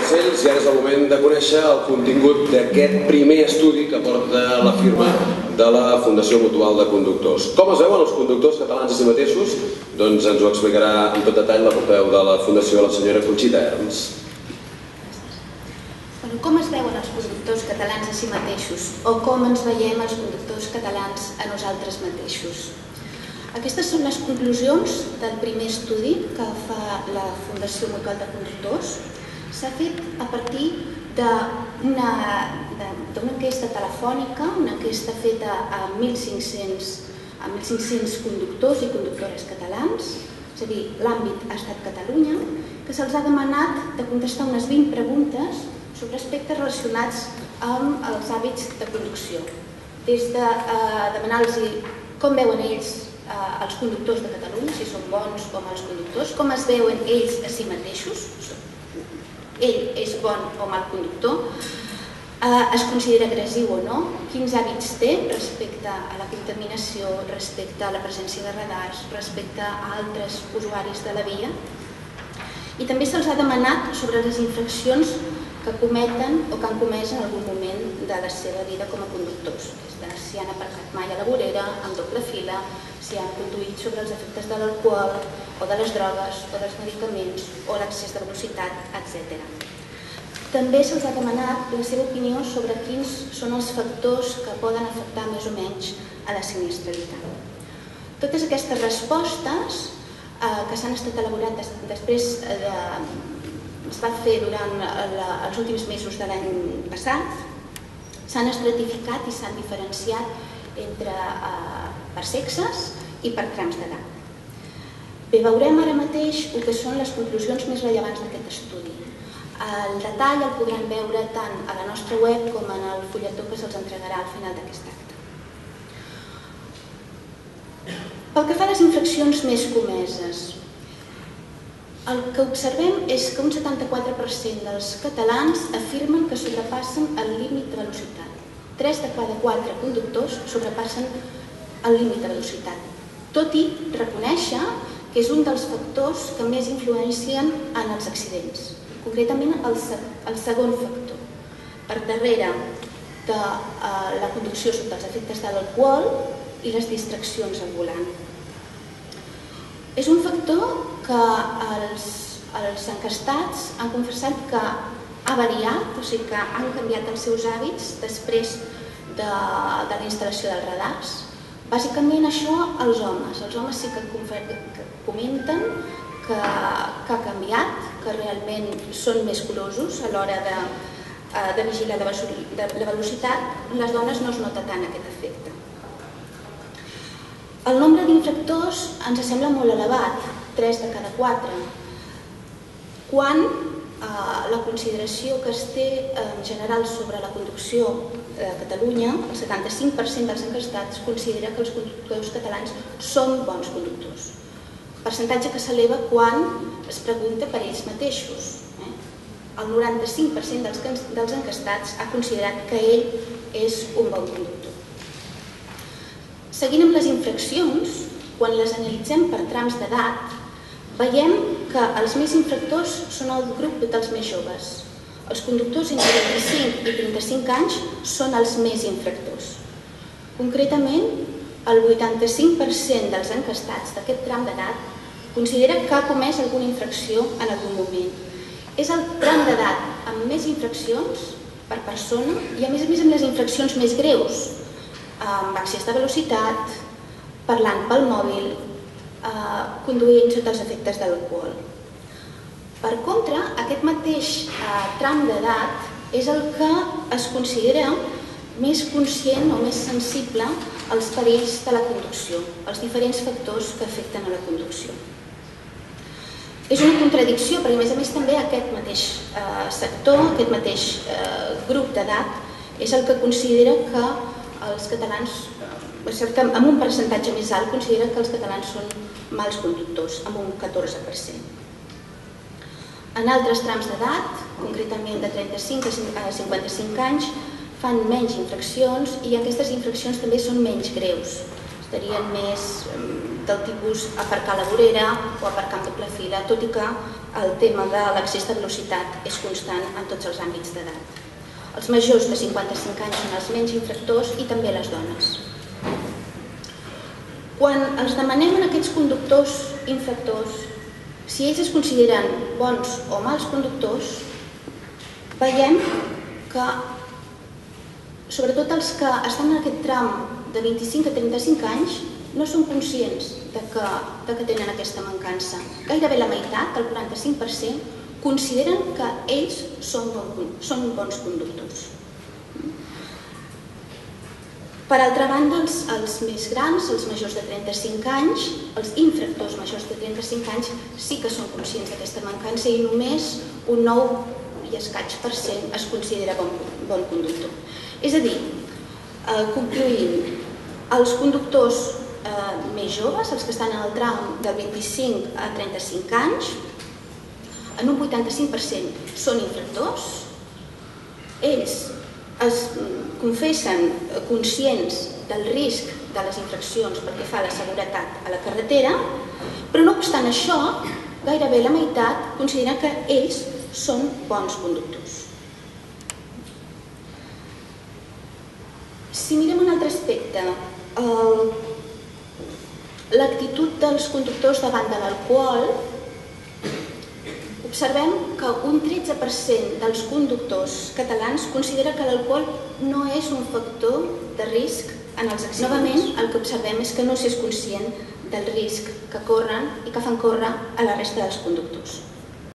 consells i ara és el moment de conèixer el contingut d'aquest primer estudi que porta la firma de la Fundació Mutual de Conductors. Com es veuen els conductors catalans a si mateixos? Doncs ens ho explicarà en tot detall la portaveu de la Fundació, la senyora Conxita Herms. Com es veuen els conductors catalans a si mateixos o com ens veiem els conductors catalans a nosaltres mateixos? Aquestes són les conclusions del primer estudi que fa la Fundació Mutual de Conductors. S'ha fet a partir d'una enquesta telefònica, una enquesta feta a 1.500 conductors i conductores catalans, és a dir, l'àmbit ha estat Catalunya, que se'ls ha demanat de contestar unes 20 preguntes sobre aspectes relacionats amb els hàbits de conducció. Des de demanar-los com veuen ells els conductors de Catalunya, si són bons o mals conductors, com es veuen ells a si mateixos, ell és bon o mal conductor, es considera agressiu o no, quins hàbits té respecte a la contaminació, respecte a la presència de radars, respecte a altres usuaris de la via. I també se'ls ha demanat sobre les infraccions que cometen o que han comès en algun moment de la seva vida com a conductors. Si han aparcat mai a la vorera, amb doble fila, si han conduït sobre els efectes de l'alcohol o de les drogues o dels medicaments o l'excés de velocitat, etc. També se'ls ha demanat la seva opinió sobre quins són els factors que poden afectar més o menys a la sinistralitat. Totes aquestes respostes que s'han estat elaborades després es va fer durant els últims mesos de l'any passat, s'han estratificat i s'han diferenciat per sexes i per trams d'edat. Bé, veurem ara mateix el que són les conclusions més rellevants d'aquest estudi. El detall el podran veure tant a la nostra web com en el fulletó que se'ls entregarà al final d'aquest acte. Pel que fa a les infraccions més comeses, el que observem és que un 74% dels catalans afirmen que sobrepassen el límit de velocitat. 3 de cada 4 conductors sobrepassen el límit de velocitat, tot i reconèixer que és un dels factors que més influencien en els accidents, concretament el segon factor, per darrere de la conducció sota els efectes de l'alcohol i les distraccions al volant. És un factor que els enquestats han confessat que ha variat, o sigui que han canviat els seus hàbits després de la instal·lació dels radars. Bàsicament això els homes sí que comenten que ha canviat, que realment són més curosos a l'hora de vigilar la velocitat. Les dones no es nota tant aquest efecte. El nombre d'infractors ens sembla molt elevat, 3 de cada 4, quan la consideració que es té en general sobre la conducció a Catalunya, el 75% dels enquestats considera que els conductors catalans són bons conductors. Percentatge que s'eleva quan es pregunta per ells mateixos. El 95% dels enquestats ha considerat que ell és un bon conductor. Seguint amb les infraccions, quan les analitzem per trams d'edat, veiem que els més infractors són el grup dels més joves. Els conductors entre 25 i 35 anys són els més infractors. Concretament, el 85% dels enquestats d'aquest tram d'edat considera que ha comès alguna infracció en algun moment. És el tram d'edat amb més infraccions per persona i a més amb les infraccions més greus, amb excés de velocitat, parlant pel mòbil, conduint sota els efectes de l'alcohol. Per contra, aquest mateix tram d'edat és el que es considera més conscient o més sensible als perills de la conducció, als diferents factors que afecten a la conducció. És una contradicció, perquè a més també aquest mateix sector, aquest mateix grup d'edat, és el que considera que els catalans, amb un percentatge més alt, considera que els catalans són mals conductors, amb un 14%. En altres trams d'edat, concretament de 35 a 55 anys, fan menys infraccions i aquestes infraccions també són menys greus. Estarien més del tipus aparcar a la vorera o aparcar en doble fila, tot i que el tema de l'excés de velocitat és constant en tots els àmbits d'edat. Els majors de 55 anys són els menys infractors i també les dones. Quan els demanem a aquests conductors infractors si ells es consideren bons o mals conductors, veiem que sobretot els que estan en aquest tram de 25 a 35 anys no són conscients que tenen aquesta mancança. Gairebé la meitat, el 45%, consideren que ells són bons conductors. Per altra banda, els més grans, els majors de 35 anys, els infractors majors de 35 anys sí que són conscients d'aquesta mancança i només un 9 i escaig % es considera bon conductor. És a dir, concloïm, els conductors més joves, els que estan en el tram de 25 a 35 anys, en un 85% són infractors. Ells es confessen conscients del risc de les infraccions pel que fa a la seguretat a la carretera, però no obstant això, gairebé la meitat consideren que ells són bons conductors. Si mirem un altre aspecte, l'actitud dels conductors davant de l'alcohol, observem que un 13% dels conductors catalans considera que l'alcohol no és un factor de risc en els accidents. Novament, el que observem és que no s'és conscient del risc que corren i que fan córrer a la resta dels conductors.